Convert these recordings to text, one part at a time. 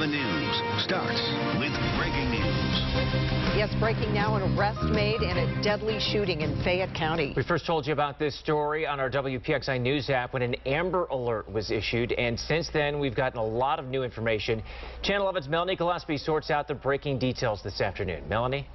11 News starts with breaking news. Yes, breaking now, an arrest made in a deadly shooting in Fayette County. We first told you about this story on our WPXI News app when an Amber Alert was issued, and since then we've gotten a lot of new information. Channel 11's Melanie Gillespie sorts out the breaking details this afternoon. Melanie?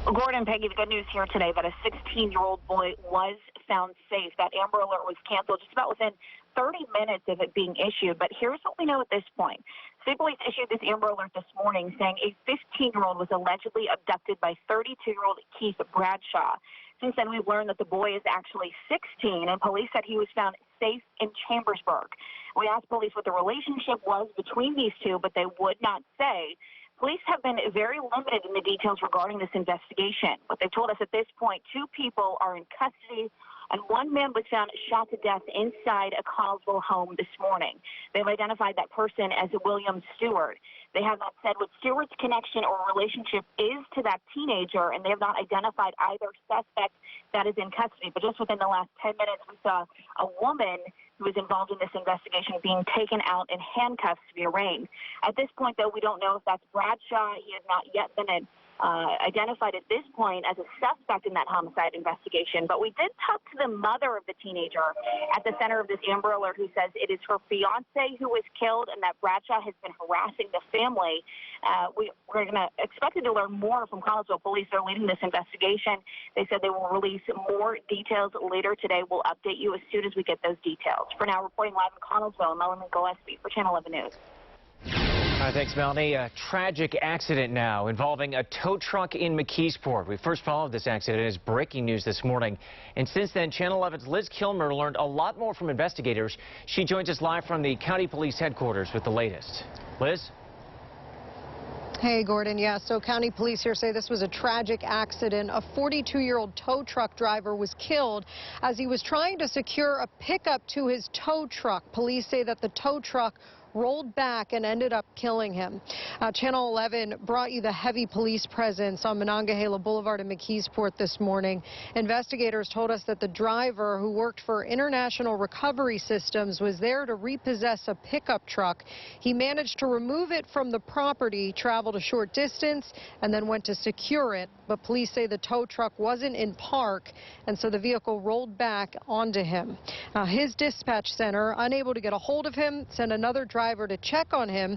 Well, Gordon, Peggy, the good news here today that a 16-year-old boy was found safe. That Amber Alert was canceled just about within 30 minutes of it being issued. But here's what we know at this point. State Police issued this Amber Alert this morning saying a 15-year-old was allegedly abducted by 32-year-old Keith Bradshaw. Since then, we've learned that the boy is actually 16, and police said he was found safe in Chambersburg. We asked police what the relationship was between these two, but they would not say. Police have been very limited in the details regarding this investigation. But they've told us at this point 2 people are in custody, and 1 man was found shot to death inside a Connellsville home this morning. They've identified that person as William Stewart. They have not said what Stewart's connection or relationship is to that teenager, and they have not identified either suspect that is in custody. But just within the last 10 minutes, we saw a woman who was involved in this investigation being taken out in handcuffs to be arraigned. At this point, though, we don't know if that's Bradshaw. He has not yet been identified at this point as a suspect in that homicide investigation. But we did talk to the mother of the teenager at the center of this Amber Alert, who says it is her fiance who was killed and that Bradshaw has been harassing the family. We're going to expect to learn more from Connellsville police. They're leading this investigation. They said they will release more details later today. We'll update you as soon as we get those details. For now, reporting live in Connellsville, Melanie Gillespie for Channel 11 News. Thanks, Melanie. A tragic accident now involving a tow truck in McKeesport. We first followed this accident as breaking news this morning. And since then, Channel 11's Liz Kilmer learned a lot more from investigators. She joins us live from the county police headquarters with the latest. Liz? Hey, Gordon. Yeah, so county police here say this was a tragic accident. A 42-year-old tow truck driver was killed as he was trying to secure a pickup to his tow truck. Police say that the tow truck rolled back and ended up killing him. Channel 11 brought you the heavy police presence on Monongahela Boulevard in McKeesport this morning. Investigators told us that the driver, who worked for International Recovery Systems, was there to repossess a pickup truck. He managed to remove it from the property, traveled a short distance, and then went to secure it. But police say the tow truck wasn't in park, and so the vehicle rolled back onto him. His dispatch center, unable to get a hold of him, sent another driver to check on him.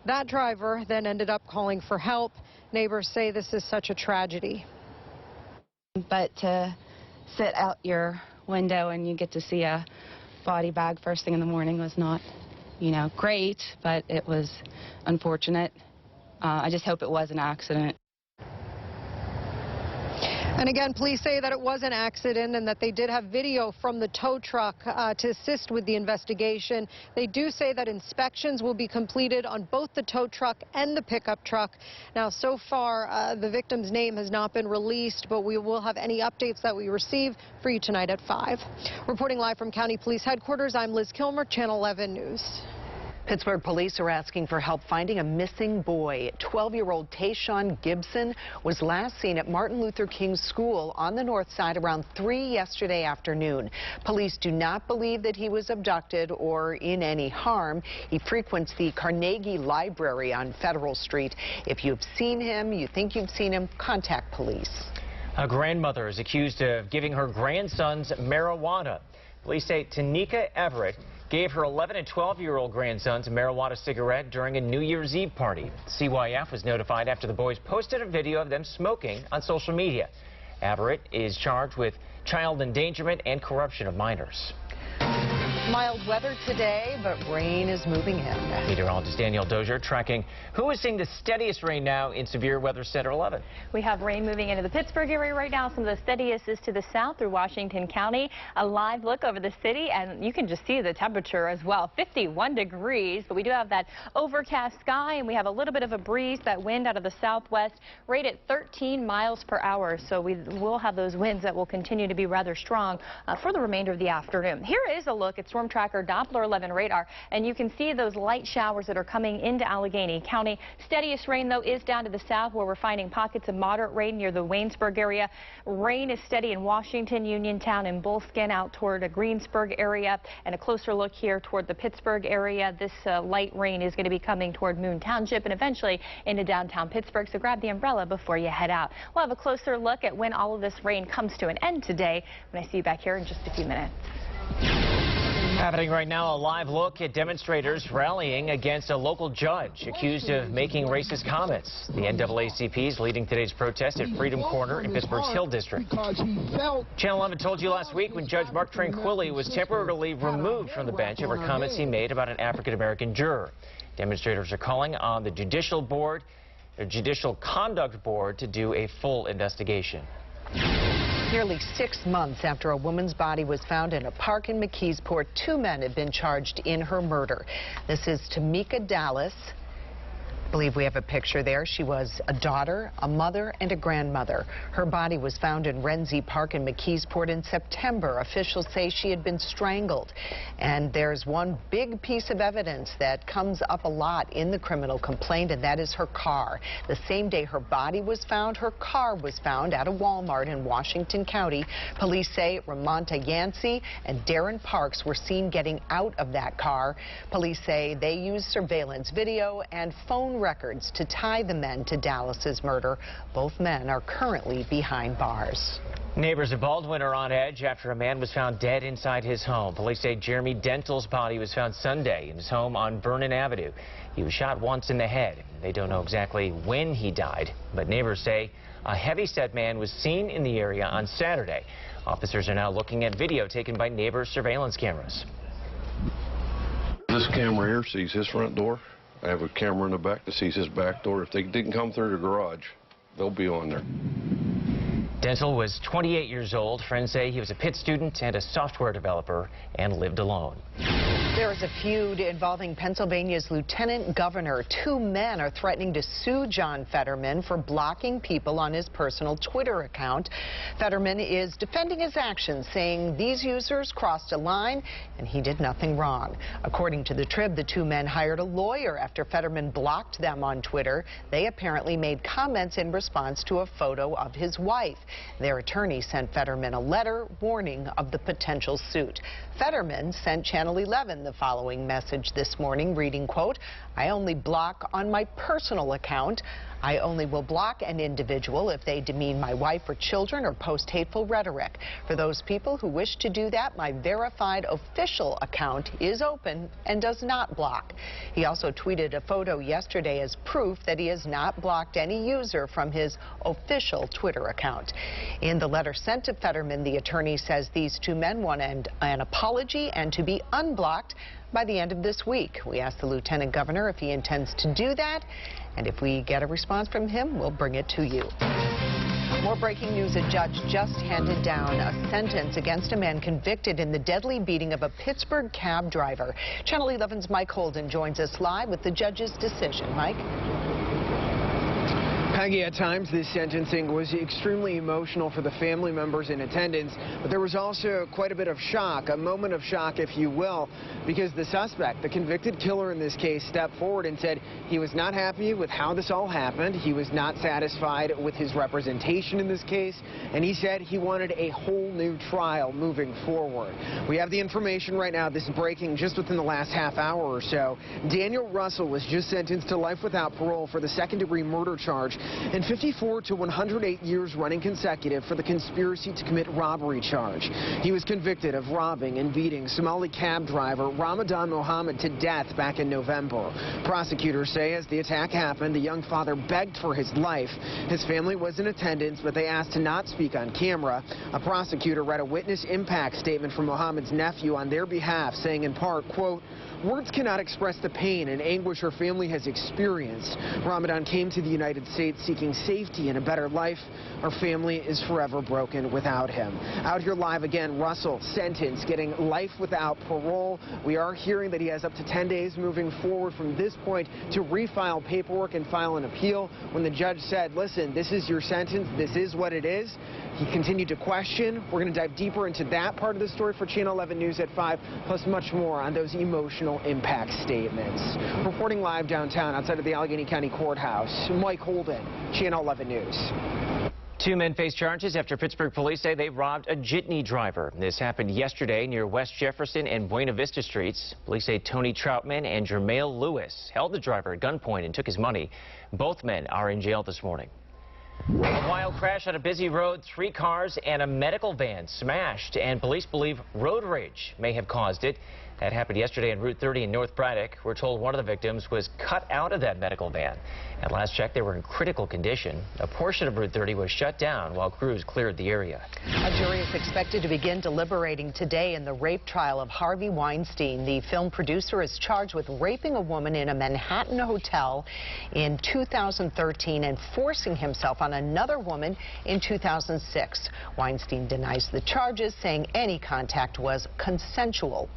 That driver then ended up calling for help. Neighbors say this is such a tragedy. But to sit out your window and you get to see a body bag first thing in the morning was not, great, but it was unfortunate. I just hope it was an accident. And again, police say that it was an accident and that they did have video from the tow truck to assist with the investigation. They do say that inspections will be completed on both the tow truck and the pickup truck. Now, so far, the victim's name has not been released, but we will have any updates that we receive for you tonight at 5. Reporting live from County Police Headquarters, I'm Liz Kilmer, Channel 11 News. Pittsburgh police are asking for help finding a missing boy. 12-year-old Tayshawn Gibson was last seen at Martin Luther King School on the north side around 3 yesterday afternoon. Police do not believe that he was abducted or in any harm. He frequents the Carnegie Library on Federal Street. If you've seen him, you think you've seen him, contact police. A grandmother is accused of giving her grandsons marijuana. Police say Tanika Everett gave her 11 and 12-year-old grandsons a marijuana cigarette during a New Year's Eve party. CYF was notified after the boys posted a video of them smoking on social media. Everett is charged with child endangerment and corruption of minors. Mild weather today, but rain is moving in. Meteorologist Danielle Dozier tracking who is seeing the steadiest rain now in Severe Weather Center 11. We have rain moving into the Pittsburgh area right now. Some of the steadiest is to the south through Washington County. A live look over the city, and you can just see the temperature as well. 51 degrees, but we do have that overcast sky, and we have a little bit of a breeze, that wind out of the southwest, rate at 13 miles per hour. So we will have those winds that will continue to be rather strong for the remainder of the afternoon. Here is a look at storm storm tracker Doppler 11 radar, and you can see those light showers that are coming into Allegheny County. Steadiest rain, though, is down to the south, where we're finding pockets of moderate rain near the Waynesburg area. Rain is steady in Washington, Uniontown, and Bullskin out toward the Greensburg area. And a closer look here toward the Pittsburgh area. This light rain is going to be coming toward Moon Township and eventually into downtown Pittsburgh, so grab the umbrella before you head out. We'll have a closer look at when all of this rain comes to an end today when I see you back here in just a few minutes. Happening right now, a live look at demonstrators rallying against a local judge accused of making racist comments. The NAACP is leading today's protest at Freedom Corner in Pittsburgh's Hill District. Channel 11 told you last week when Judge Mark Tranquilli was temporarily removed from the bench over comments he made about an African-American juror. Demonstrators are calling on the Judicial Conduct Board to do a full investigation. Nearly 6 months after a woman's body was found in a park in McKeesport, 2 men have been charged in her murder. This is Tamika Dallas. I believe we have a picture there. She was a daughter, a mother, and a grandmother. Her body was found in Renzi Park in McKeesport in September. Officials say she had been strangled. And there's one big piece of evidence that comes up a lot in the criminal complaint, and that is her car. The same day her body was found, her car was found at a Walmart in Washington County. Police say Ramonta Yancey and Darren Parks were seen getting out of that car. Police say they used surveillance video and phone records to tie the men to Dallas's murder. Both men are currently behind bars. Neighbors of Baldwin are on edge after a man was found dead inside his home. Police say Jeremy Dental's body was found Sunday in his home on Vernon Avenue. He was shot once in the head. They don't know exactly when he died, but neighbors say a heavy-set man was seen in the area on Saturday. Officers are now looking at video taken by neighbors' surveillance cameras. This camera here sees his front door. I have a camera in the back that sees his back door. If they didn't come through the garage, they'll be on there. Dental was 28 years old. Friends say he was a Pitt student and a software developer and lived alone. There is a feud involving Pennsylvania's lieutenant governor. 2 men are threatening to sue John Fetterman for blocking people on his personal Twitter account. Fetterman is defending his actions, saying these users crossed a line and he did nothing wrong. According to the Trib, the 2 men hired a lawyer after Fetterman blocked them on Twitter. They apparently made comments in response to a photo of his wife. Their attorney sent Fetterman a letter warning of the potential suit. Fetterman sent Channel 11 the following message this morning, reading, quote, "I only block on my personal account. I only will block an individual if they demean my wife or children or post hateful rhetoric. For those people who wish to do that, my verified official account is open and does not block." He also tweeted a photo yesterday as proof that he has not blocked any user from his official Twitter account. In the letter sent to Fetterman, the attorney says these 2 men want an apology and to be unblocked by the end of this week. We asked the lieutenant governor if he intends to do that, and if we get a response from him, we'll bring it to you. More breaking news. A judge just handed down a sentence against a man convicted in the deadly beating of a Pittsburgh cab driver. Channel 11's Mike Holden joins us live with the judge's decision. Mike? Peggy, at times this sentencing was extremely emotional for the family members in attendance, but there was also quite a bit of shock, a moment of shock, if you will, because the suspect, the convicted killer in this case, stepped forward and said he was not happy with how this all happened. He was not satisfied with his representation in this case, and he said he wanted a whole new trial moving forward. We have the information right now. This is breaking just within the last half hour or so. Daniel Russell was just sentenced to life without parole for the second-degree murder charge and 54 to 108 years running consecutive for the conspiracy to commit robbery charge. He was convicted of robbing and beating Somali cab driver Ramadan Mohammed to death back in November. Prosecutors say as the attack happened, the young father begged for his life. His family was in attendance, but they asked to not speak on camera. A prosecutor read a witness impact statement from Mohammed's nephew on their behalf, saying in part, quote, "Words cannot express the pain and anguish her family has experienced. Ramadan came to the United States seeking safety and a better life. Our family is forever broken without him. Out here live again, Russell sentenced, getting life without parole. We are hearing that he has up to 10 days moving forward from this point to refile paperwork and file an appeal. When the judge said, listen, this is your sentence, this is what it is, he continued to question. We're going to dive deeper into that part of the story for Channel 11 News at 5, plus much more on those emotional impact statements. Reporting live downtown outside of the Allegheny County Courthouse, Mike Holden, Channel 11 News. 2 men face charges after Pittsburgh police say they robbed a jitney driver. This happened yesterday near West Jefferson and Buena Vista Streets. Police say Tony Troutman and Jermail Lewis held the driver at gunpoint and took his money. Both men are in jail this morning. A wild crash on a busy road, 3 cars and a medical van smashed, and police believe road rage may have caused it. That happened yesterday on Route 30 in North Braddock. We're told one of the victims was cut out of that medical van. At last check, they were in critical condition. A portion of Route 30 was shut down while crews cleared the area. A jury is expected to begin deliberating today in the rape trial of Harvey Weinstein. The film producer is charged with raping a woman in a Manhattan hotel in 2013 and forcing himself on another woman in 2006. Weinstein denies the charges, saying any contact was consensual.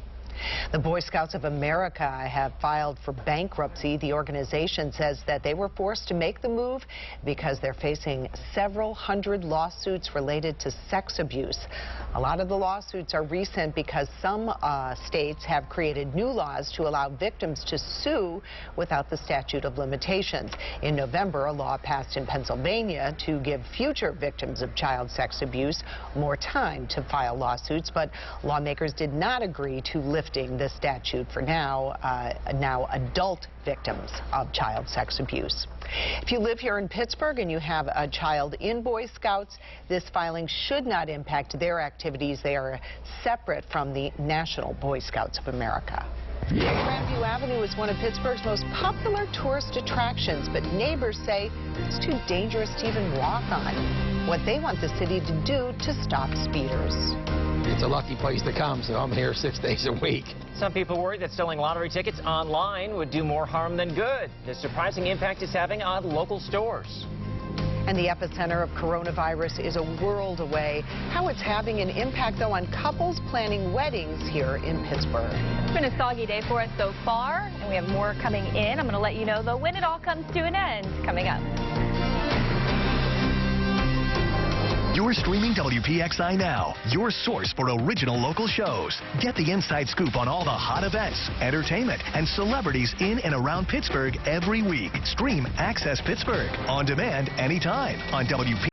The Boy Scouts of America have filed for bankruptcy. The organization says that they were forced to make the move because they're facing several hundred lawsuits related to sex abuse. A lot of the lawsuits are recent because some states have created new laws to allow victims to sue without the statute of limitations. In November, a law passed in Pennsylvania to give future victims of child sex abuse more time to file lawsuits, but lawmakers did not agree to lifting the statute for now adult victims of child sex abuse. If you live here in Pittsburgh and you have a child in Boy Scouts, this filing should not impact their activities. They are separate from the National Boy Scouts of America. Grandview Avenue is one of Pittsburgh's most popular tourist attractions, but neighbors say it's too dangerous to even walk on. What they want the city to do to stop speeders. It's a lucky place to come, so I'm here 6 days a week. Some people worry that selling lottery tickets online would do more harm than good. The surprising impact it's having on local stores. And the epicenter of coronavirus is a world away. How it's having an impact, though, on couples planning weddings here in Pittsburgh. It's been a soggy day for us so far, and we have more coming in. I'm going to let you know, though, when it all comes to an end coming up. You're streaming WPXI now, your source for original local shows. Get the inside scoop on all the hot events, entertainment, and celebrities in and around Pittsburgh every week. Stream Access Pittsburgh on demand anytime on WP.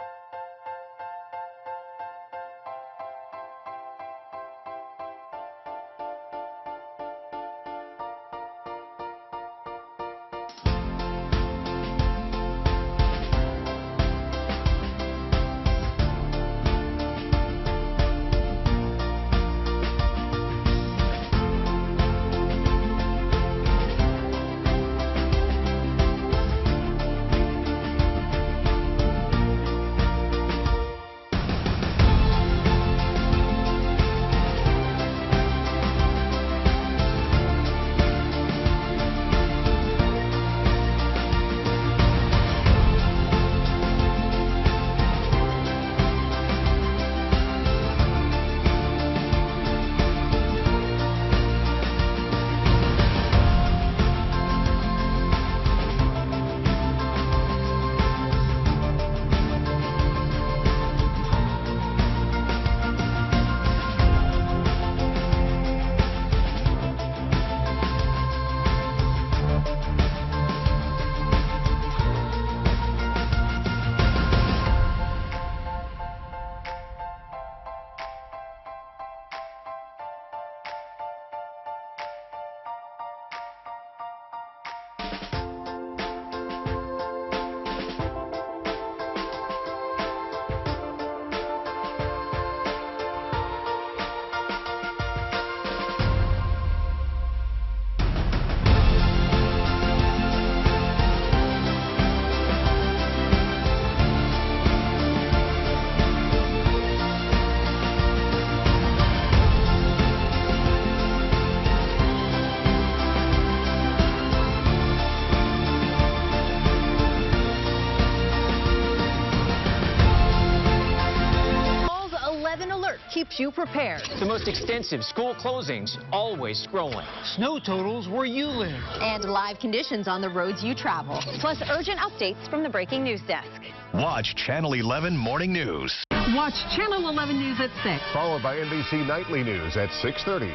you prepared. The most extensive school closings always scrolling. Snow totals where you live. And live conditions on the roads you travel. Plus urgent updates from the Breaking News Desk. Watch Channel 11 Morning News. Watch Channel 11 News at 6. Followed by NBC Nightly News at 6:30.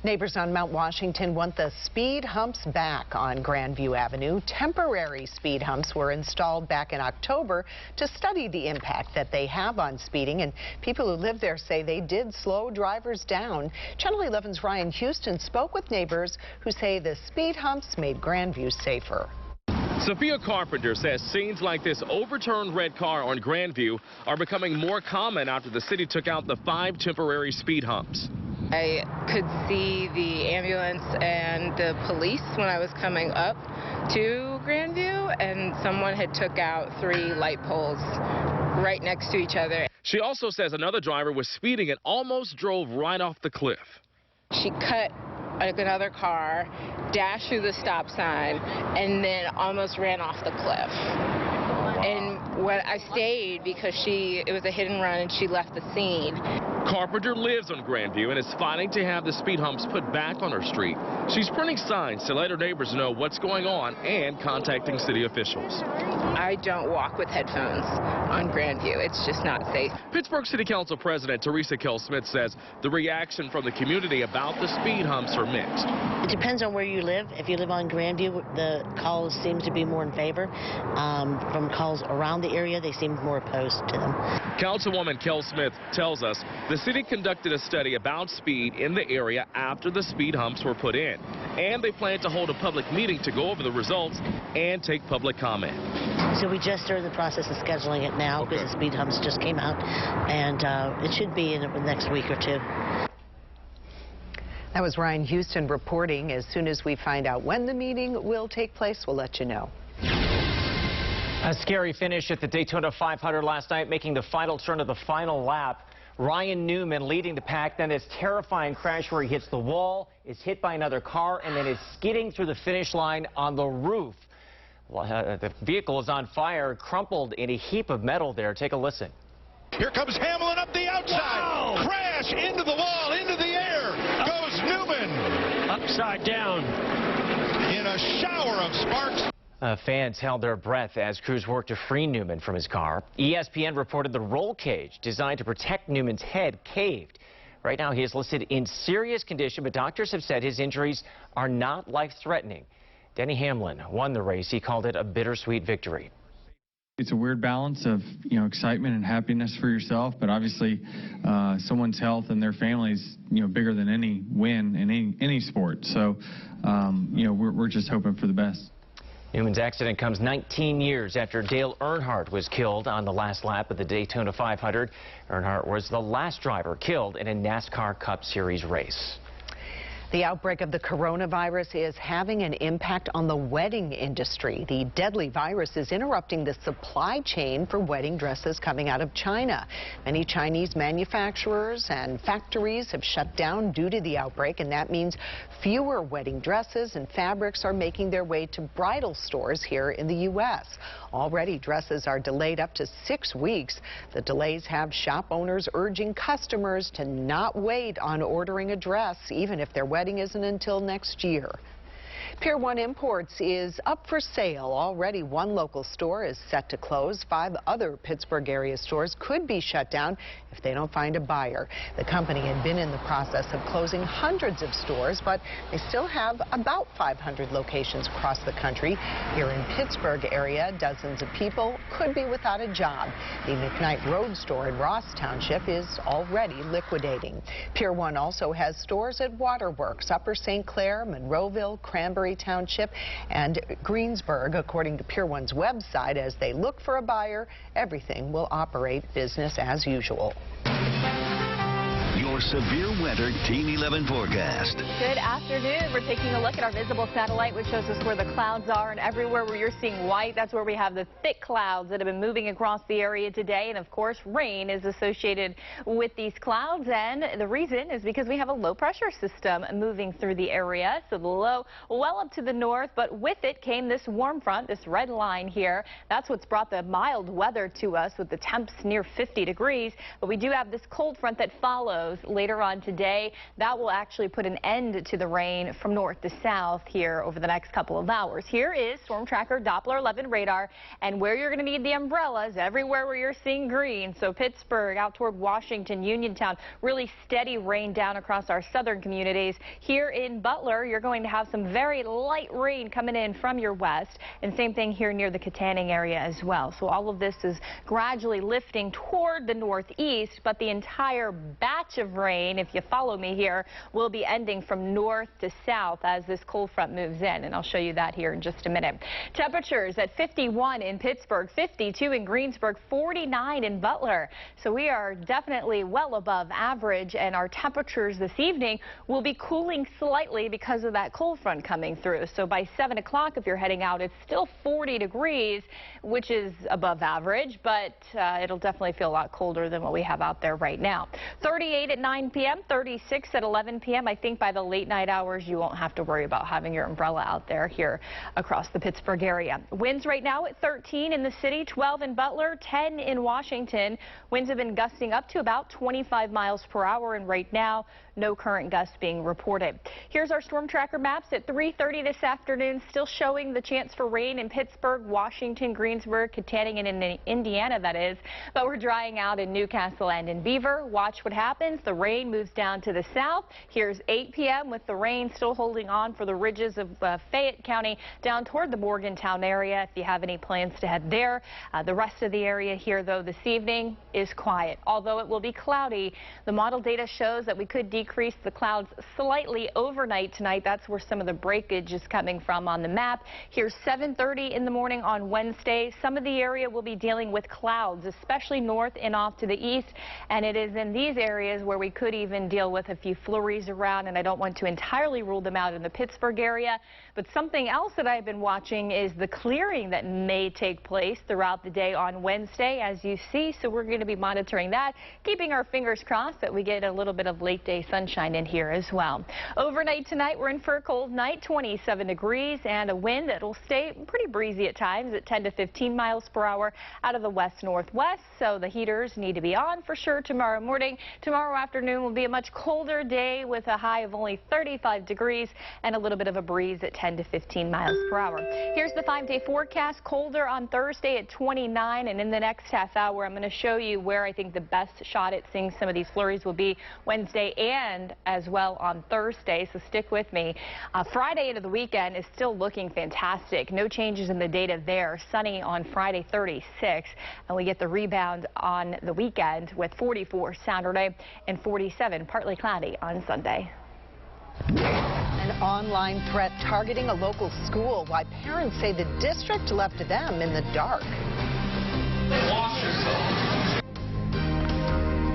Neighbors on Mount Washington want the speed humps back on Grandview Avenue. Temporary speed humps were installed back in October to study the impact that they have on speeding, and people who live there say they did slow drivers down. Channel 11's Ryan Houston spoke with neighbors who say the speed humps made Grandview safer. Sophia Carpenter says scenes like this overturned red car on Grandview are becoming more common after the city took out the 5 temporary speed humps. I could see the ambulance and the police when I was coming up to Grandview, and someone had took out 3 light poles right next to each other. She also says another driver was speeding and almost drove right off the cliff. She cut another car, dashed through the stop sign, and then almost ran off the cliff. And when I stayed because it was a hit and run and she left the scene. Carpenter lives on Grandview and is fighting to have the speed humps put back on her street. She's printing signs to let her neighbors know what's going on and contacting city officials. I don't walk with headphones on Grandview. It's just not safe. Pittsburgh City Council President Teresa Kell-Smith says the reaction from the community about the speed humps are mixed. It depends on where you live. If you live on Grandview, the calls seem to be more in favor. From calls around the area, they seem more opposed to them. Councilwoman Kell-Smith tells us the city conducted a study about speed in the area after the speed humps were put in, and they plan to hold a public meeting to go over the results and take public comment. So we just are in the process of scheduling it now because the speed humps just came out, and it should be in the next week or 2. That was Ryan Houston reporting. As soon as we find out when the meeting will take place, we'll let you know. A scary finish at the Daytona 500 last night, making the final turn of the final lap. Ryan Newman leading the pack, then this terrifying crash where he hits the wall, is hit by another car, and then is skidding through the finish line on the roof. The vehicle is on fire, crumpled in a heap of metal there. Take a listen. Here comes Hamlin up the outside. Wow. Crash into the wall, into the air. Goes Newman. Upside down. In a shower of sparks. Fans held their breath as crews worked to free Newman from his car. ESPN reported the roll cage designed to protect Newman's head caved. Right now he is listed in serious condition, but doctors have said his injuries are not life-threatening. Denny Hamlin won the race. He called it a bittersweet victory. It's a weird balance of, excitement and happiness for yourself, but obviously someone's health and their families, bigger than any win in any sport. So, we're just hoping for the best. Newman's accident comes 19 years after Dale Earnhardt was killed on the last lap of the Daytona 500. Earnhardt was the last driver killed in a NASCAR Cup Series race. The outbreak of the coronavirus is having an impact on the wedding industry. The deadly virus is interrupting the supply chain for wedding dresses coming out of China. Many Chinese manufacturers and factories have shut down due to the outbreak, and that means fewer wedding dresses and fabrics are making their way to bridal stores here in the U.S. Already, dresses are delayed up to 6 weeks. The delays have shop owners urging customers to not wait on ordering a dress, even if their wedding isn't until next year. Pier 1 Imports is up for sale. Already one local store is set to close. 5 other Pittsburgh area stores could be shut down if they don't find a buyer. The company had been in the process of closing hundreds of stores, but they still have about 500 locations across the country. Here in Pittsburgh area, dozens of people could be without a job. The McKnight Road store in Ross Township is already liquidating. Pier 1 also has stores at Waterworks, Upper St. Clair, Monroeville, Cranberry Township, and Greensburg. According to Pier 1's website, as they look for a buyer, everything will operate business as usual. You're your severe winter Team 11 forecast. Good afternoon. We're taking a look at our visible satellite, which shows us where the clouds are, and everywhere where you're seeing white, that's where we have the thick clouds that have been moving across the area today. And of course, rain is associated with these clouds, and the reason is because we have a low pressure system moving through the area. So the low well up to the north, but with it came this warm front, this red line here. That's what's brought the mild weather to us with the temps near 50 degrees. But we do have this cold front that follows later on today. That will actually put an end to the rain from north to south here over the next couple of hours. Here is Storm Tracker Doppler 11 radar, and where you're going to need the umbrellas, everywhere where you're seeing green. So Pittsburgh, out toward Washington, Uniontown, really steady rain down across our southern communities. Here in Butler, you're going to have some very light rain coming in from your west, and same thing here near the Katanning area as well. So all of this is gradually lifting toward the northeast, but the entire batch of rain, if you follow me here, will be ending from north to south as this cold front moves in, and I'll show you that here in just a minute. Temperatures at 51 in Pittsburgh, 52 in Greensburg, 49 in Butler. So we are definitely well above average, and our temperatures this evening will be cooling slightly because of that cold front coming through. So by 7 o'clock, if you're heading out, it's still 40 degrees, which is above average, but it'll definitely feel a lot colder than what we have out there right now. 38 at 9 p.m., 36 at 11 p.m. I think by the late night hours, you won't have to worry about having your umbrella out there here across the Pittsburgh area. Winds right now at 13 in the city, 12 in Butler, 10 in Washington. Winds have been gusting up to about 25 miles per hour, and right now, no current gusts being reported. Here's our storm tracker maps at 3:30 this afternoon, still showing the chance for rain in Pittsburgh, Washington, Greensburg, Katanning, and in Indiana, that is. But we're drying out in Newcastle and in Beaver. Watch what happens. The rain moves down to the south. Here's 8 p.m. with the rain still holding on for the ridges of Fayette County down toward the Morgantown area if you have any plans to head there. The rest of the area here, though, this evening is quiet. Although it will be cloudy, the model data shows that we could decrease the clouds slightly overnight tonight. That's where some of the breakage is coming from on the map. Here's 7:30 in the morning on Wednesday. Some of the area will be dealing with clouds, especially north and off to the east. And it is in these areas where we could even deal with a few flurries around. And I don't want to entirely rule them out in the Pittsburgh area. But something else that I've been watching is the clearing that may take place throughout the day on Wednesday, as you see. So we're going to be monitoring that, keeping our fingers crossed that we get a little bit of late day sunshine in here as well. Overnight tonight, we're in for a cold night, 27 degrees, and a wind that will stay pretty breezy at times at 10 to 15 miles per hour out of the west-northwest. So the heaters need to be on for sure tomorrow morning. Tomorrow afternoon will be a much colder day with a high of only 35 degrees and a little bit of a breeze at 10 to 15 miles per hour. Here's the 5-day forecast. Colder on Thursday at 29, and in the next half hour, I'm going to show you where I think the best shot at seeing some of these flurries will be Wednesday and as well on Thursday, so stick with me. Friday into the weekend is still looking fantastic. No changes in the data there. Sunny on Friday, 36, and we get the rebound on the weekend with 44 Saturday and 47 partly cloudy on Sunday. An online threat targeting a local school. Why parents say the district left them in the dark. Wash yourself.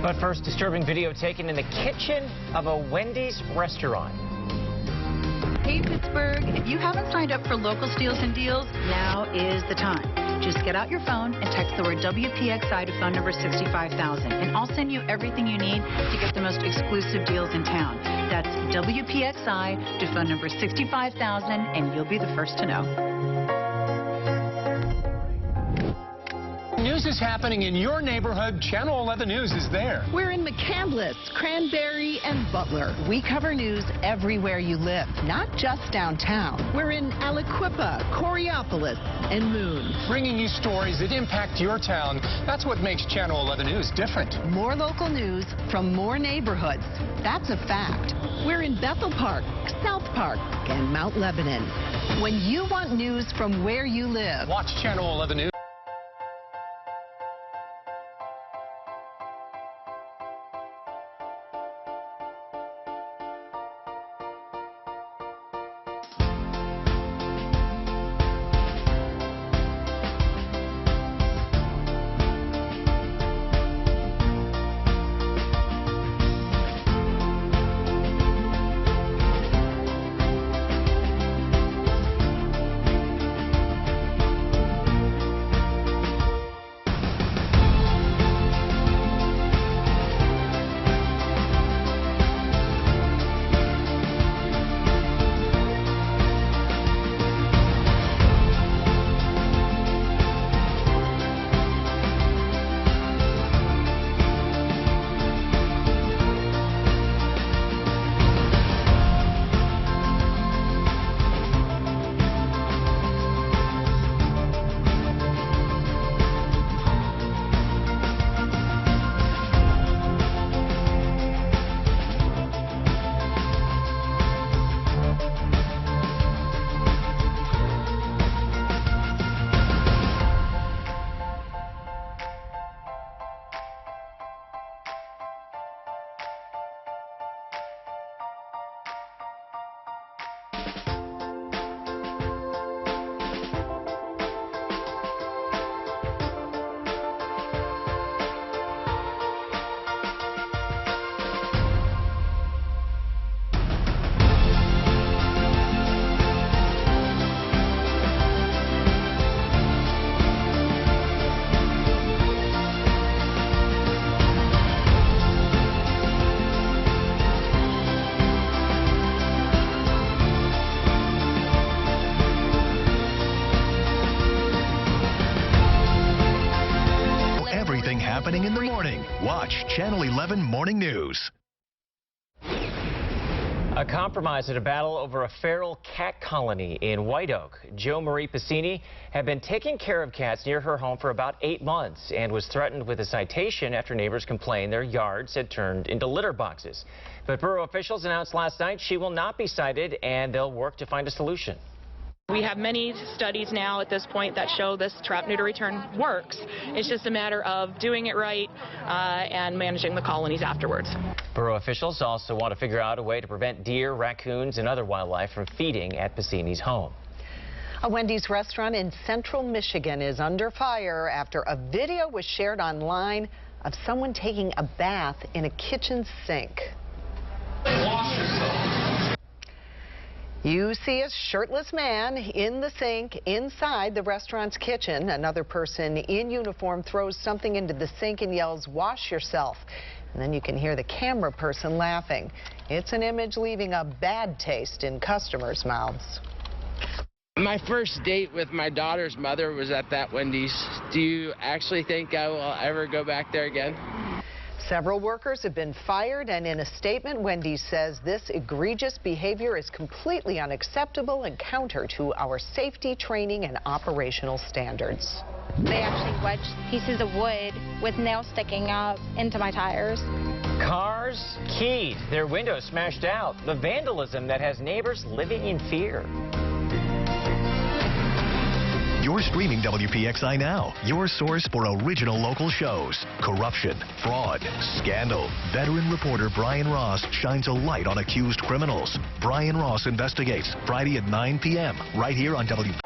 But first, disturbing video taken in the kitchen of a Wendy's restaurant. Hey Pittsburgh, if you haven't signed up for local steals and deals, now is the time. Just get out your phone and text the word WPXI to phone number 65,000, and I'll send you everything you need to get the most exclusive deals in town. That's WPXI to phone number 65,000, and you'll be the first to know. News is happening in your neighborhood. Channel 11 News is there. We're in McCandless, Cranberry, and Butler. We cover news everywhere you live, not just downtown. We're in Aliquippa, Coraopolis, and Moon. Bringing you stories that impact your town. That's what makes Channel 11 News different. More local news from more neighborhoods. That's a fact. We're in Bethel Park, South Park, and Mount Lebanon. When you want news from where you live, watch Channel 11 News. happening in the morning. Watch Channel 11 Morning News. A compromise at a battle over a feral cat colony in White Oak. Jo Marie Piscini had been taking care of cats near her home for about 8 months and was threatened with a citation after neighbors complained their yards had turned into litter boxes. But borough officials announced last night she will not be cited and they'll work to find a solution. We have many studies now at this point that show this trap, neuter, return works. It's just a matter of doing it right and managing the colonies afterwards. Borough officials also want to figure out a way to prevent deer, raccoons, and other wildlife from feeding at Piscini's home. A Wendy's restaurant in central Michigan is under fire after a video was shared online of someone taking a bath in a kitchen sink. Wash yourself. You see a shirtless man in the sink inside the restaurant's kitchen. Another person in uniform throws something into the sink and yells, "Wash yourself." And then you can hear the camera person laughing. It's an image leaving a bad taste in customers' mouths. My first date with my daughter's mother was at that Wendy's. Do you actually think I will ever go back there again? Several workers have been fired, and in a statement, Wendy's says this egregious behavior is completely unacceptable and counter to our safety training and operational standards. They actually wedged pieces of wood with nails sticking up into my tires. Cars keyed, their windows smashed out. The vandalism that has neighbors living in fear. You're streaming WPXI now, your source for original local shows. Corruption, fraud, scandal. Veteran reporter Brian Ross shines a light on accused criminals. Brian Ross Investigates, Friday at 9 p.m. right here on WPXI.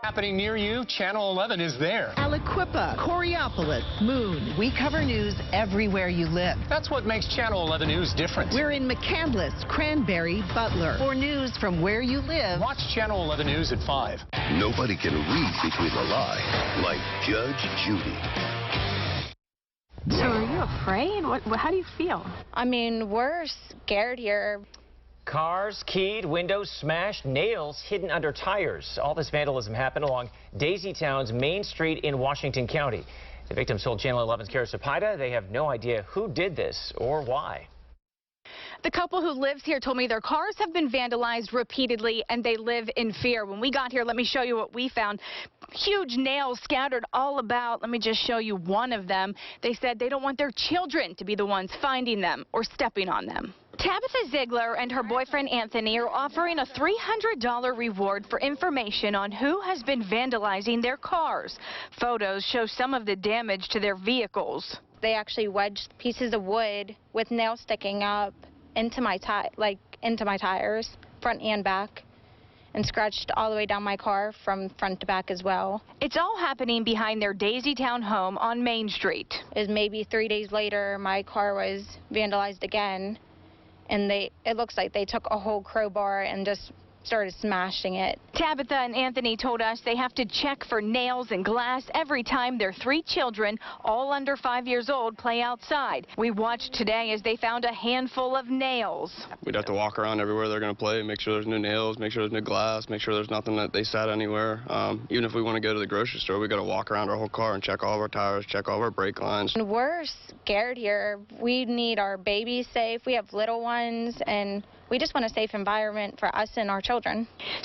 Happening near you, Channel 11 is there. Aliquippa, Coraopolis, Moon. We cover news everywhere you live. That's what makes Channel 11 News different. We're in McCandless, Cranberry, Butler. For news from where you live, watch Channel 11 News at 5. Nobody can read between the lines like Judge Judy. So are you afraid? How do you feel? I mean, we're scared here. Cars keyed, windows smashed, nails hidden under tires. All this vandalism happened along Daisytown's Main Street in Washington County. The victims told Channel 11's Kara Sapida they have no idea who did this or why. The couple who lives here told me their cars have been vandalized repeatedly and they live in fear. When we got here, let me show you what we found. Huge nails scattered all about. Let me just show you one of them. They said they don't want their children to be the ones finding them or stepping on them. Tabitha Ziegler and her boyfriend Anthony are offering a $300 reward for information on who has been vandalizing their cars. Photos show some of the damage to their vehicles. They actually wedged pieces of wood with nails sticking up into my tires, front and back, and scratched all the way down my car from front to back as well. It's all happening behind their Daisytown home on Main Street. Is maybe 3 days later, my car was vandalized again, and it looks like they took a whole crowbar and just started smashing it. Tabitha and Anthony told us they have to check for nails and glass every time their 3 children, all under 5 years old, play outside. We watched today as they found a handful of nails. We'd have to walk around everywhere they're going to play, make sure there's no nails, make sure there's no glass, make sure there's nothing that they sat anywhere. Even if we want to go to the grocery store, we got to walk around our whole car and check all of our tires, check all of our brake lines. And we're scared here. We need our babies safe. We have little ones, and we just want a safe environment for us and our children.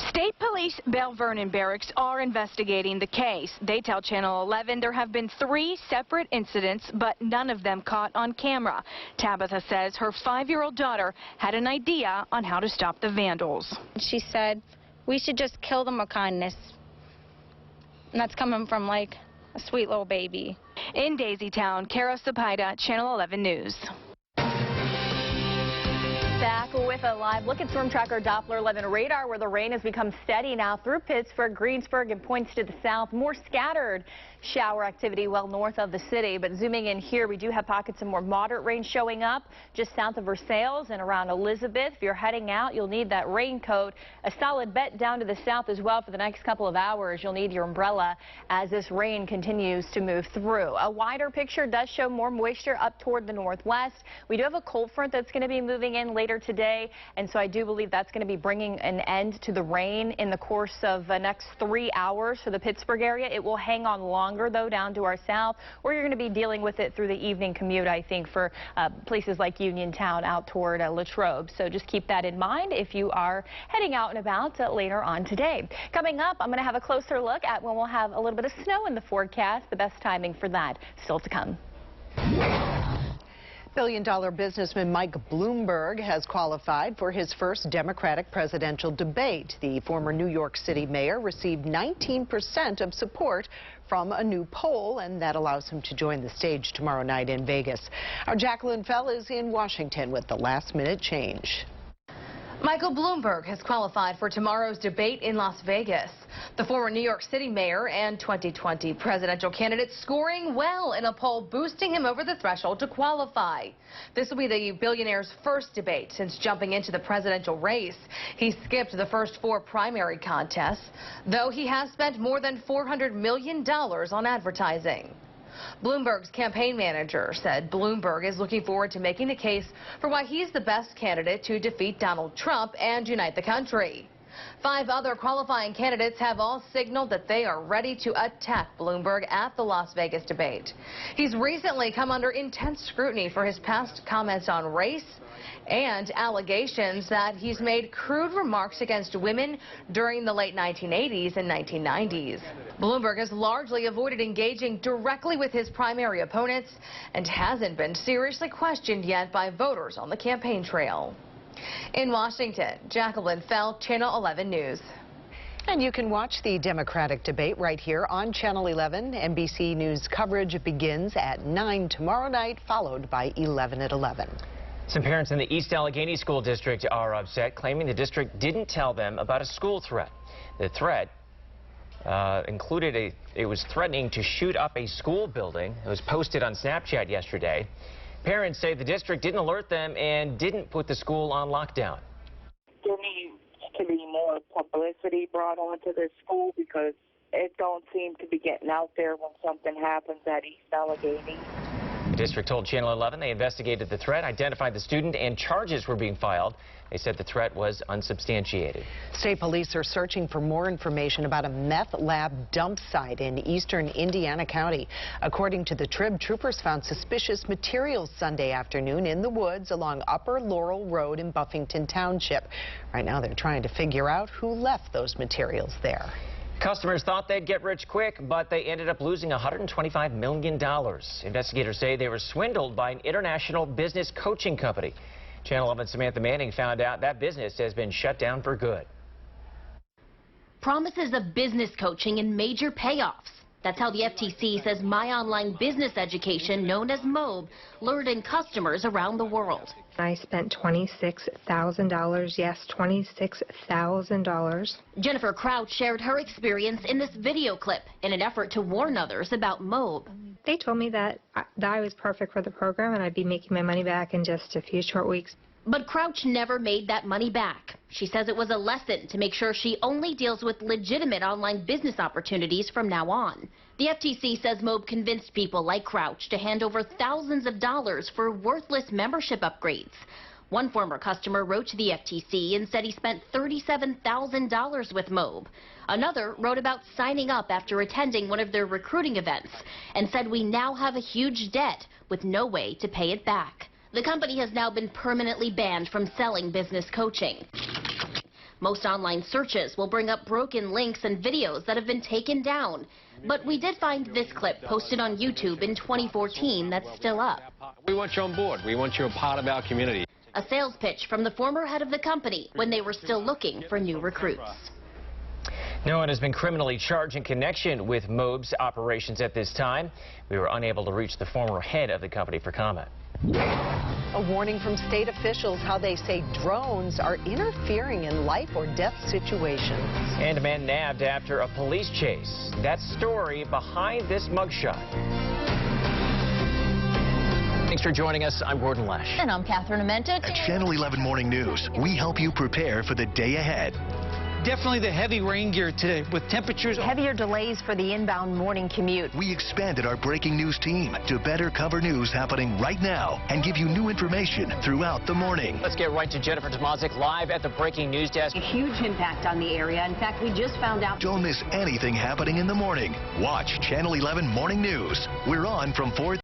State Police Belle Vernon Barracks are investigating the case. They tell Channel 11 there have been 3 separate incidents, but none of them caught on camera. Tabitha says her 5-year-old daughter had an idea on how to stop the vandals. She said, we should just kill them with kindness. And that's coming from like a sweet little baby. In Daisytown, Kara Sapida, Channel 11 News. Back with a live look at Storm Tracker Doppler 11 radar, where the rain has become steady now through Pittsburgh, Greensburg, and points to the south. More scattered shower activity well north of the city. But zooming in here, we do have pockets of more moderate rain showing up just south of Versailles and around Elizabeth. If you're heading out, you'll need that raincoat. A solid bet down to the south as well for the next couple of hours. You'll need your umbrella as this rain continues to move through. A wider picture does show more moisture up toward the northwest. We do have a cold front that's going to be moving in later today, and so I do believe that's going to be bringing an end to the rain in the course of the next 3 hours for the Pittsburgh area. It will hang on longer, though, down to our south, where you're going to be dealing with it through the evening commute, I think, for places like Uniontown out toward Latrobe. So just keep that in mind if you are heading out and about later on today. Coming up, I'm going to have a closer look at when we'll have a little bit of snow in the forecast. The best timing for that still to come. Billion-dollar businessman Mike Bloomberg has qualified for his first Democratic presidential debate. The former New York City mayor received 19% of support from a new poll, and that allows him to join the stage tomorrow night in Vegas. Our Jacqueline Fell is in Washington with the last-minute change. Michael Bloomberg has qualified for tomorrow's debate in Las Vegas. The former New York City mayor and 2020 presidential candidate scoring well in a poll, boosting him over the threshold to qualify. This will be the billionaire's first debate since jumping into the presidential race. He skipped the first 4 primary contests, though he has spent more than $400 million on advertising. Bloomberg's campaign manager said Bloomberg is looking forward to making a case for why he's the best candidate to defeat Donald Trump and unite the country. 5 other qualifying candidates have all signaled that they are ready to attack Bloomberg at the Las Vegas debate. He's recently come under intense scrutiny for his past comments on race and allegations that he's made crude remarks against women during the late 1980s and 1990s. Bloomberg has largely avoided engaging directly with his primary opponents and hasn't been seriously questioned yet by voters on the campaign trail. In Washington, Jacqueline Fell, Channel 11 News. And you can watch the Democratic debate right here on Channel 11. NBC News coverage begins at 9 tomorrow night, followed by 11 at 11. Some parents in the East Allegheny School District are upset, claiming the district didn't tell them about a school threat. The threat included it was threatening to shoot up a school building. It was posted on Snapchat yesterday. Parents say the district didn't alert them and didn't put the school on lockdown. There needs to be more publicity brought onto this school because it don't seem to be getting out there when something happens at East Allegheny. The district told Channel 11 they investigated the threat, identified the student, and charges were being filed. They said the threat was unsubstantiated. State police are searching for more information about a meth lab dump site in eastern Indiana County. According to the Trib, troopers found suspicious materials Sunday afternoon in the woods along Upper Laurel Road in Buffington Township. Right now they're trying to figure out who left those materials there. Customers thought they'd get rich quick, but they ended up losing $125 million. Investigators say they were swindled by an international business coaching company. Channel 11's Samantha Manning found out that business has been shut down for good. Promises of business coaching and major payoffs. That's how the FTC says My Online Business Education, known as MOBE, lured in customers around the world. I spent $26,000, yes, $26,000. Jennifer Crouch shared her experience in this video clip in an effort to warn others about MOBE. They told me that I was perfect for the program and I'd be making my money back in just a few short weeks. But Crouch never made that money back. She says it was a lesson to make sure she only deals with legitimate online business opportunities from now on. The FTC says MOBE convinced people like Crouch to hand over thousands of dollars for worthless membership upgrades. One former customer wrote to the FTC and said he spent $37,000 with MOBE. Another wrote about signing up after attending one of their recruiting events and said, "We now have a huge debt with no way to pay it back." The company has now been permanently banned from selling business coaching. Most online searches will bring up broken links and videos that have been taken down. But we did find this clip posted on YouTube in 2014 that's still up. We want you on board. We want you a part of our community. A sales pitch from the former head of the company when they were still looking for new recruits. No one has been criminally charged in connection with MOBE's operations at this time. We were unable to reach the former head of the company for comment. A warning from state officials how they say drones are interfering in life or death situations. And a man nabbed after a police chase. That story behind this mugshot. Thanks for joining us. I'm Gordon Lash. And I'm Catherine Amenta. At Channel 11 Morning News, we help you prepare for the day ahead. Definitely the heavy rain gear today with temperatures. Heavier delays for the inbound morning commute. We expanded our breaking news team to better cover news happening right now and give you new information throughout the morning. Let's get right to Jennifer Tomazik live at the breaking news desk. A huge impact on the area. In fact, we just found out. Don't miss anything happening in the morning. Watch Channel 11 Morning News. We're on from 4.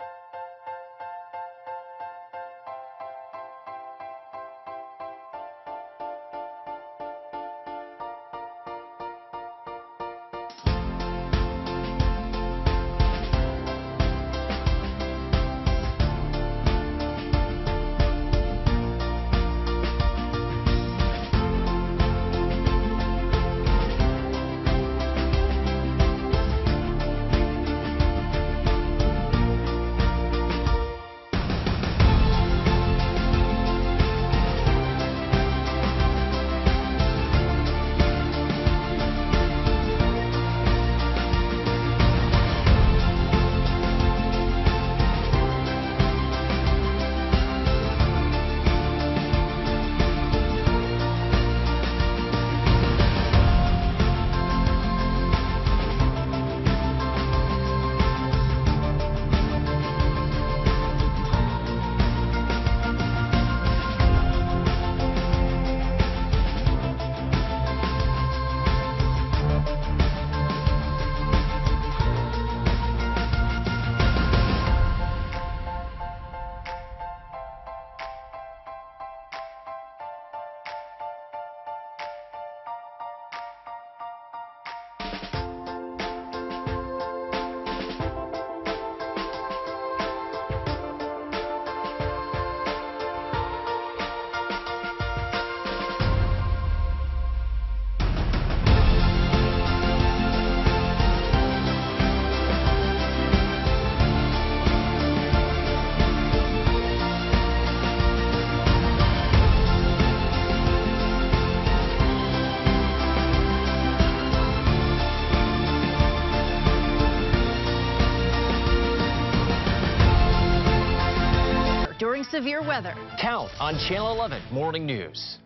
Severe weather. Count on Channel 11 Morning News.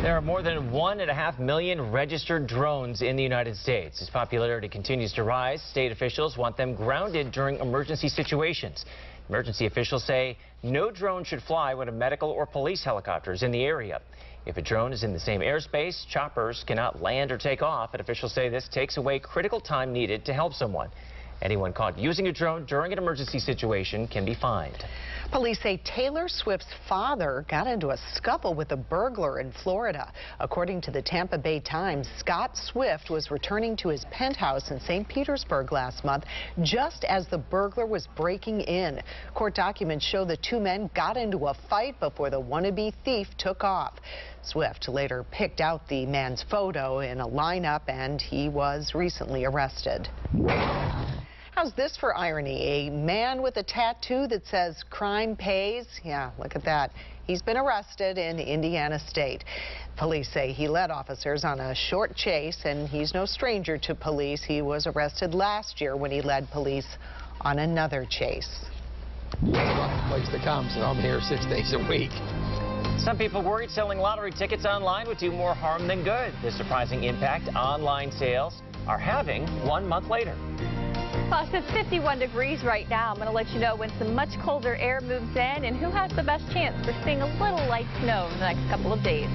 There are more than 1.5 million registered drones in the United States. As popularity continues to rise, state officials want them grounded during emergency situations. Emergency officials say no drone should fly when a medical or police helicopter is in the area. If a drone is in the same airspace, choppers cannot land or take off, and officials say this takes away critical time needed to help someone. Anyone caught using a drone during an emergency situation can be fined. Police say Taylor Swift's father got into a scuffle with a burglar in Florida. According to the Tampa Bay Times, Scott Swift was returning to his penthouse in St. Petersburg last month just as the burglar was breaking in. Court documents show the two men got into a fight before the wannabe thief took off. Swift later picked out the man's photo in a lineup, and he was recently arrested. How's this for irony? A man with a tattoo that says crime pays. Yeah, look at that. He's been arrested in Indiana State. Police say he led officers on a short chase, and he's no stranger to police. He was arrested last year when he led police on another chase. It's not the place to come, so I'm here 6 days a week. Some people worried selling lottery tickets online would do more harm than good. The surprising impact online sales are having 1 month later. Plus, it's 51 degrees right now. I'm going to let you know when some much colder air moves in and who has the best chance for seeing a little light snow in the next couple of days.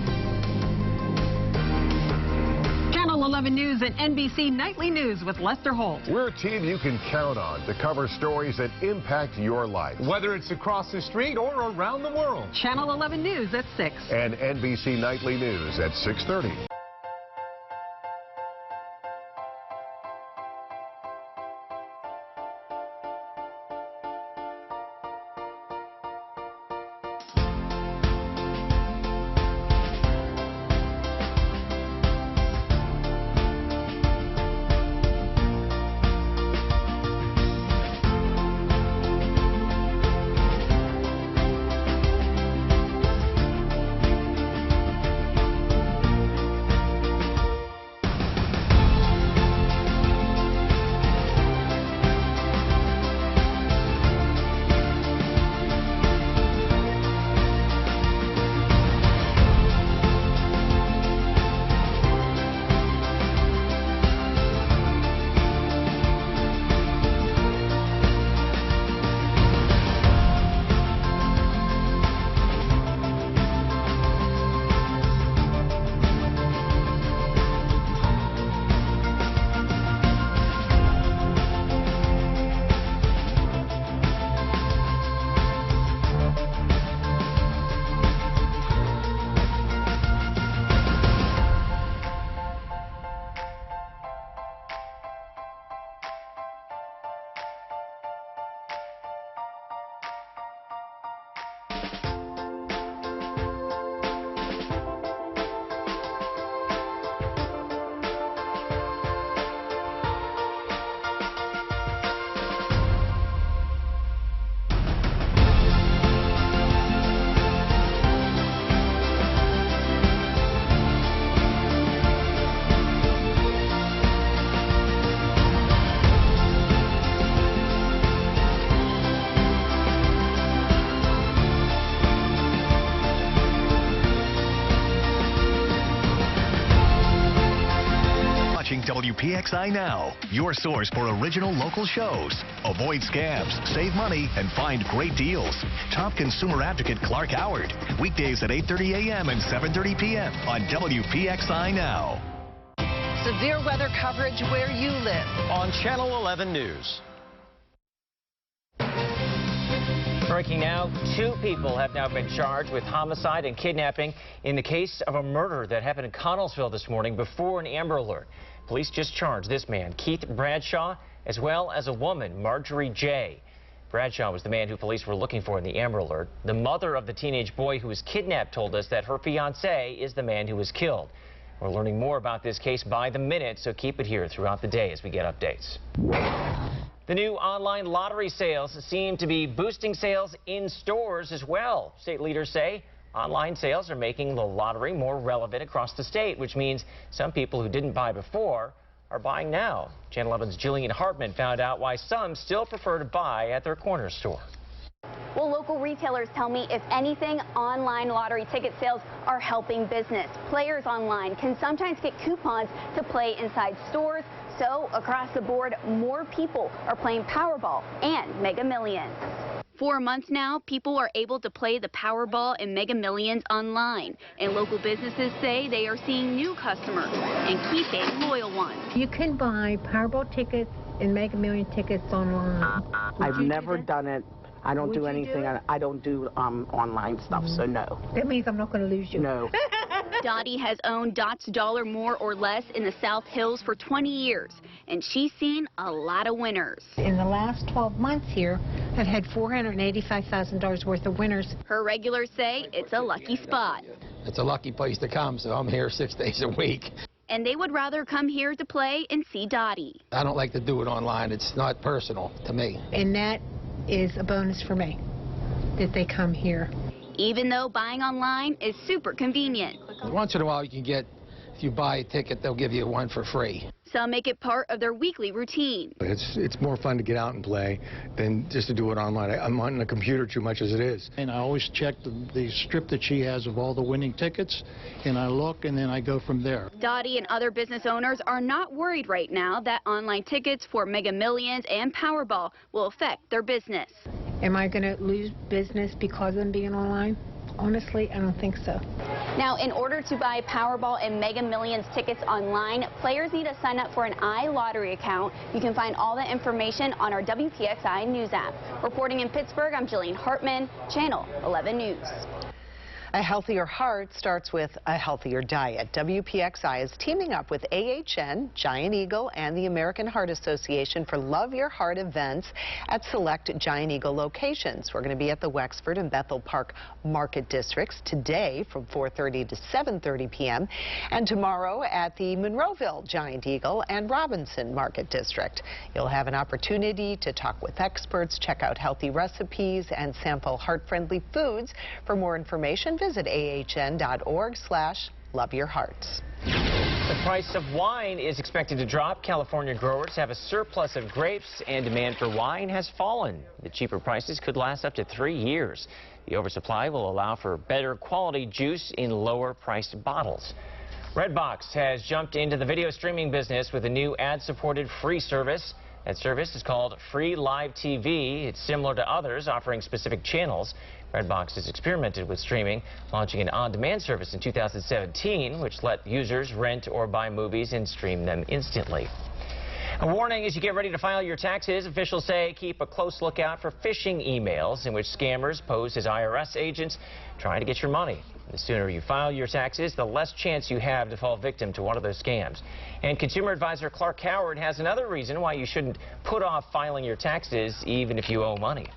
Channel 11 News and NBC Nightly News with Lester Holt. We're a team you can count on to cover stories that impact your life. Whether it's across the street or around the world. Channel 11 News at 6. And NBC Nightly News at 6:30. WPXI Now, your source for original local shows. Avoid scams, save money, and find great deals. Top consumer advocate Clark Howard. Weekdays at 8:30 a.m. and 7:30 p.m. on WPXI Now. Severe weather coverage where you live. On Channel 11 News. Breaking now, 2 people have now been charged with homicide and kidnapping in the case of a murder that happened in Connellsville this morning before an Amber Alert. Police just charged this man, Keith Bradshaw, as well as a woman, Marjorie J. Bradshaw was the man who police were looking for in the Amber Alert. The mother of the teenage boy who was kidnapped told us that her fiancé is the man who was killed. We're learning more about this case by the minute, so keep it here throughout the day as we get updates. The new online lottery sales seem to be boosting sales in stores as well. State leaders say online sales are making the lottery more relevant across the state, which means some people who didn't buy before are buying now. Channel 11's Jillian Hartman found out why some still prefer to buy at their corner store. Well, local retailers tell me, if anything, online lottery ticket sales are helping business. Players online can sometimes get coupons to play inside stores. So, across the board, more people are playing Powerball and Mega Millions. For months now, people are able to play the Powerball and Mega Millions online. And local businesses say they are seeing new customers and keeping loyal ones. You can buy Powerball tickets and Mega Million tickets online. I've never done it. I don't do anything. I don't do online stuff, so no. That means I'm not going to lose you. No. Dottie has owned Dot's Dollar More or Less in the South Hills for 20 years, and she's seen a lot of winners. In the last 12 months here, I've had $485,000 worth of winners. Her regulars say it's a lucky spot. It's a lucky place to come, so I'm here 6 days a week. And they would rather come here to play and see Dottie. I don't like to do it online. It's not personal to me. And that is a bonus for me, that they come here. Even though buying online is super convenient. Once in a while you can get, if you buy a ticket, they'll give you one for free. Some make it part of their weekly routine. It's more fun to get out and play than just to do it online. I'm on the computer too much as it is. And I always check the strip that she has of all the winning tickets, and I look and then I go from there. Dottie and other business owners are not worried right now that online tickets for Mega Millions and Powerball will affect their business. Am I going to lose business because of them being online? Honestly, I don't think so. Now, in order to buy Powerball and Mega Millions tickets online, players need to sign up for an iLottery account. You can find all the information on our WPXI News app. Reporting in Pittsburgh, I'm Jillian Hartman, Channel 11 News. A healthier heart starts with a healthier diet. WPXI is teaming up with AHN, Giant Eagle, and the American Heart Association for Love Your Heart events at select Giant Eagle locations. We're going to be at the Wexford and Bethel Park Market Districts today from 4:30 to 7:30 p.m. and tomorrow at the Monroeville Giant Eagle and Robinson Market District. You'll have an opportunity to talk with experts, check out healthy recipes, and sample heart-friendly foods. For more information, visit ahn.org/loveyourhearts. The price of wine is expected to drop. California growers have a surplus of grapes, and demand for wine has fallen. The cheaper prices could last up to 3 years. The oversupply will allow for better quality juice in lower priced bottles. Redbox has jumped into the video streaming business with a new ad-supported free service. That service is called Free Live TV. It's similar to others, offering specific channels. Redbox has experimented with streaming, launching an on-demand service in 2017, which let users rent or buy movies and stream them instantly. A warning as you get ready to file your taxes. Officials say keep a close lookout for phishing emails in which scammers pose as IRS agents trying to get your money. The sooner you file your taxes, the less chance you have to fall victim to one of those scams. And consumer advisor Clark Howard has another reason why you shouldn't put off filing your taxes even if you owe money.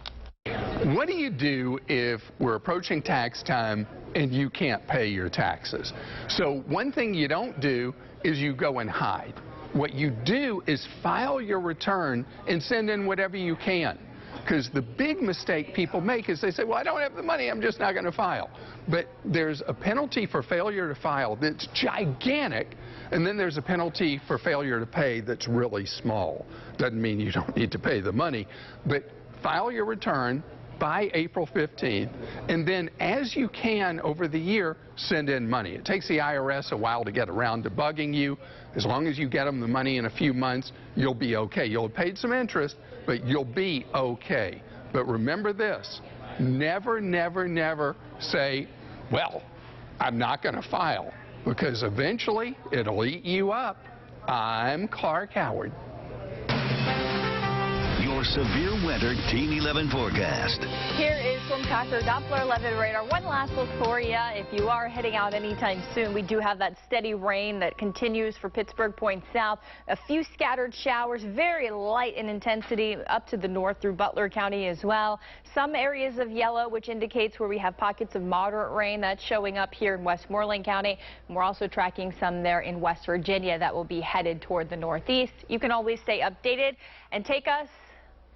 What do you do if we're approaching tax time and you can't pay your taxes? So one thing you don't do is you go and hide. What you do is file your return and send in whatever you can. Because the big mistake people make is they say, well, I don't have the money, I'm just not going to file. But there's a penalty for failure to file that's gigantic, and then there's a penalty for failure to pay that's really small. Doesn't mean you don't need to pay the money, but file your return by April 15th, and then as you can over the year, send in money. It takes the IRS a while to get around to bugging you. As long as you get them the money in a few months, you'll be okay. You'll have paid some interest, but you'll be okay. But remember this, never, never, never say, well, I'm not going to file, because eventually it'll eat you up. I'm Clark Howard. Your severe weather Team 11 forecast. Here is Swim Tracker Doppler 11 radar. One last look for you. If you are heading out anytime soon, we do have that steady rain that continues for Pittsburgh Point South. A few scattered showers, very light in intensity up to the north through Butler County as well. Some areas of yellow, which indicates where we have pockets of moderate rain. That's showing up here in Westmoreland County. And we're also tracking some there in West Virginia that will be headed toward the northeast. You can always stay updated and take us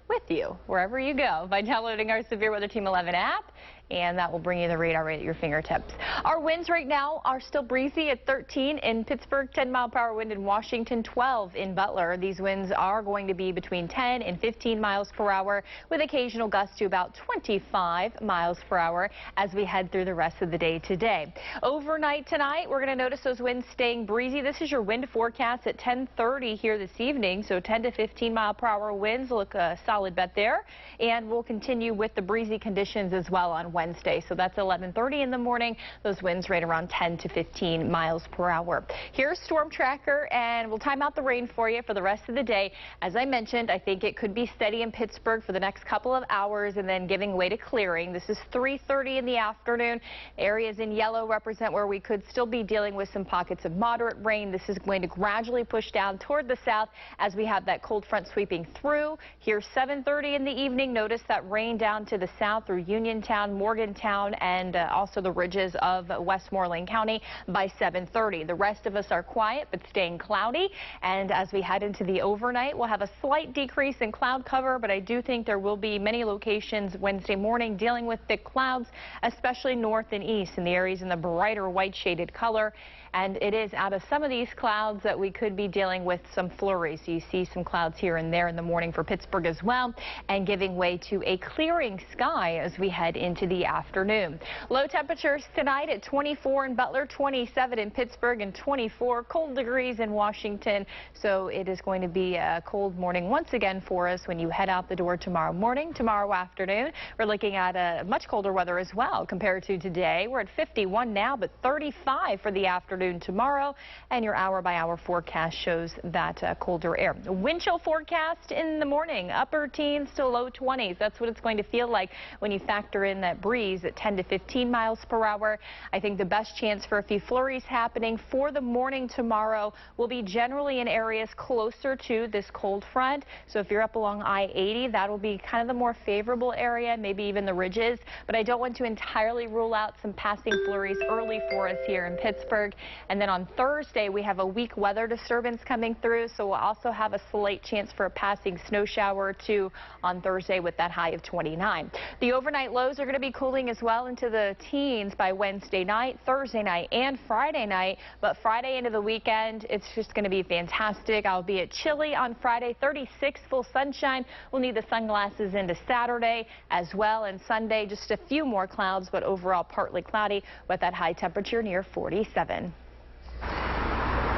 with you wherever you go by downloading our Severe Weather Team 11 app and that will bring you the radar right at your fingertips. Our winds right now are still breezy at 13 in Pittsburgh, 10-mile-per-hour wind in Washington, 12 in Butler. These winds are going to be between 10 and 15 miles per hour with occasional gusts to about 25 miles per hour as we head through the rest of the day today. Overnight tonight, we're going to notice those winds staying breezy. This is your wind forecast at 10:30 here this evening, so 10 to 15 mile per hour winds look a solid bet there, and we'll continue with the breezy conditions as well on Wednesday. So that's 11:30 in the morning. Those winds right around 10 to 15 miles per hour. Here's Storm Tracker, and we'll time out the rain for you for the rest of the day. As I mentioned, I think it could be steady in Pittsburgh for the next couple of hours and then giving way to clearing. This is 3:30 in the afternoon. Areas in yellow represent where we could still be dealing with some pockets of moderate rain. This is going to gradually push down toward the south as we have that cold front sweeping through. Here 7:30 in the evening. Notice that rain down to the south through Uniontown, Morgantown, and also the ridges of Westmoreland County by 7:30. The rest of us are quiet but staying cloudy, and as we head into the overnight, we'll have a slight decrease in cloud cover, but I do think there will be many locations Wednesday morning dealing with thick clouds, especially north and east in the areas in the brighter white shaded color. And it is out of some of these clouds that we could be dealing with some flurries. You see some clouds here and there in the morning for Pittsburgh as well, and giving way to a clearing sky as we head into the afternoon. Low temperatures tonight at 24 in Butler, 27 in Pittsburgh, and 24 cold degrees in Washington. So it is going to be a cold morning once again for us when you head out the door tomorrow morning. Tomorrow afternoon, we're looking at a much colder weather as well compared to today. We're at 51 now, but 35 for the afternoon tomorrow, and your hour-by-hour forecast shows that colder air. Wind chill forecast in the morning, upper teens to low 20s. That's what it's going to feel like when you factor in that breeze at 10 to 15 miles per hour. I think the best chance for a few flurries happening for the morning tomorrow will be generally in areas closer to this cold front. So if you're up along I-80, that will be kind of the more favorable area, maybe even the ridges. But I don't want to entirely rule out some passing flurries early for us here in Pittsburgh. And then on Thursday, we have a weak weather disturbance coming through, so we'll also have a slight chance for a passing snow shower or two on Thursday with that high of 29. The overnight lows are going to be cooling as well into the teens by Wednesday night, Thursday night, and Friday night. But Friday into the weekend, it's just going to be fantastic, albeit chilly on Friday. 36 full sunshine. We'll need the sunglasses into Saturday as well, and Sunday just a few more clouds, but overall partly cloudy with that high temperature near 47.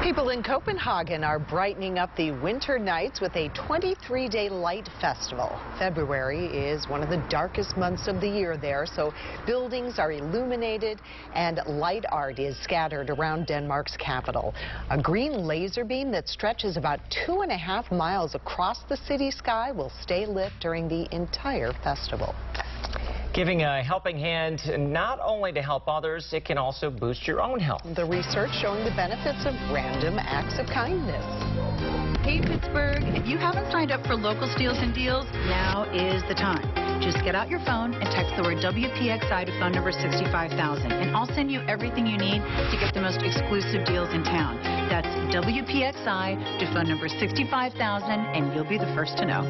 People in Copenhagen are brightening up the winter nights with a 23-day light festival. February is one of the darkest months of the year there, so buildings are illuminated and light art is scattered around Denmark's capital. A green laser beam that stretches about 2.5 miles across the city sky will stay lit during the entire festival. Giving a helping hand not only to help others, it can also boost your own health. The research showing the benefits of random acts of kindness. Hey Pittsburgh, if you haven't signed up for local steals and deals, now is the time. Just get out your phone and text the word WPXI to phone number 65,000, and I'll send you everything you need to get the most exclusive deals in town. That's WPXI to phone number 65,000, and you'll be the first to know.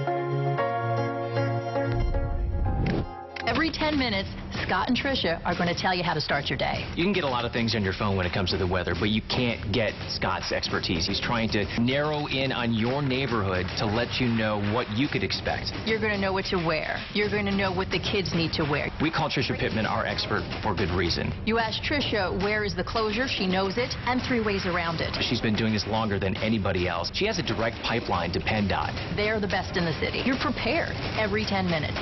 Every 10 minutes, Scott and Tricia are going to tell you how to start your day. You can get a lot of things on your phone when it comes to the weather, but you can't get Scott's expertise. He's trying to narrow in on your neighborhood to let you know what you could expect. You're going to know what to wear. You're going to know what the kids need to wear. We call Tricia Pittman our expert for good reason. You ask Tricia, where is the closure? She knows it, and 3 ways around it. She's been doing this longer than anybody else. She has a direct pipeline to PennDOT. They're the best in the city. You're prepared every 10 minutes.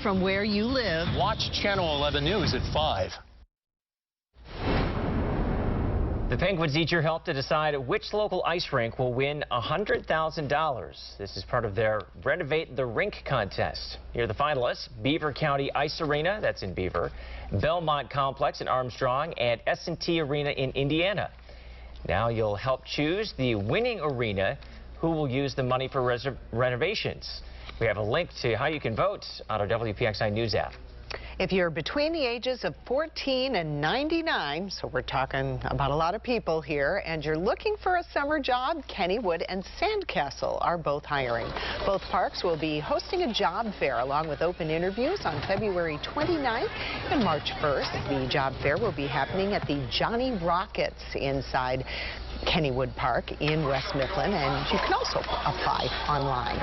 from where you live. Watch Channel 11 News at 5. The Penguins need your help to decide which local ice rink will win $100,000. This is part of their Renovate the Rink contest. Here are the finalists: Beaver County Ice Arena, that's in Beaver, Belmont Complex in Armstrong, and S&T Arena in Indiana. Now you'll help choose the winning arena who will use the money for renovations. We have a link to how you can vote on our WPXI News app. If you're between the ages of 14 and 99, so we're talking about a lot of people here, and you're looking for a summer job, Kennywood and Sandcastle are both hiring. Both parks will be hosting a job fair along with open interviews on February 29th and March 1st. The job fair will be happening at the Johnny Rockets inside Kennywood Park in West Mifflin, and you can also apply online.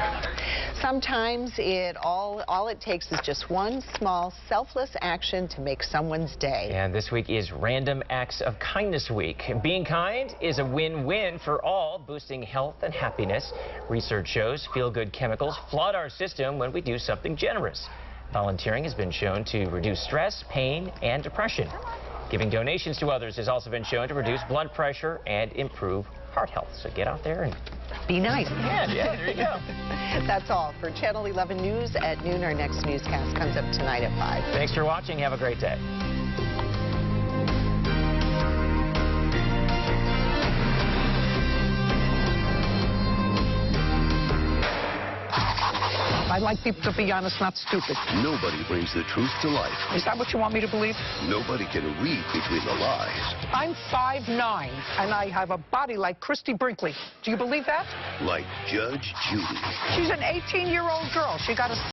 Sometimes all it takes is just one small selfless action to make someone's day. And this week is Random Acts of Kindness Week. Being kind is a win-win for all, boosting health and happiness. Research shows feel-good chemicals flood our system when we do something generous. Volunteering has been shown to reduce stress, pain, and depression. Giving donations to others has also been shown to reduce blood pressure and improve heart health. So get out there and be nice. Yeah, there you go. That's all for Channel 11 News at noon. Our next newscast comes up tonight at 5. Thanks for watching. Have a great day. I like people to be honest, not stupid. Nobody brings the truth to life. Is that what you want me to believe? Nobody can read between the lies. I'm 5'9", and I have a body like Christy Brinkley. Do you believe that? Like Judge Judy. She's an 18-year-old girl. She got a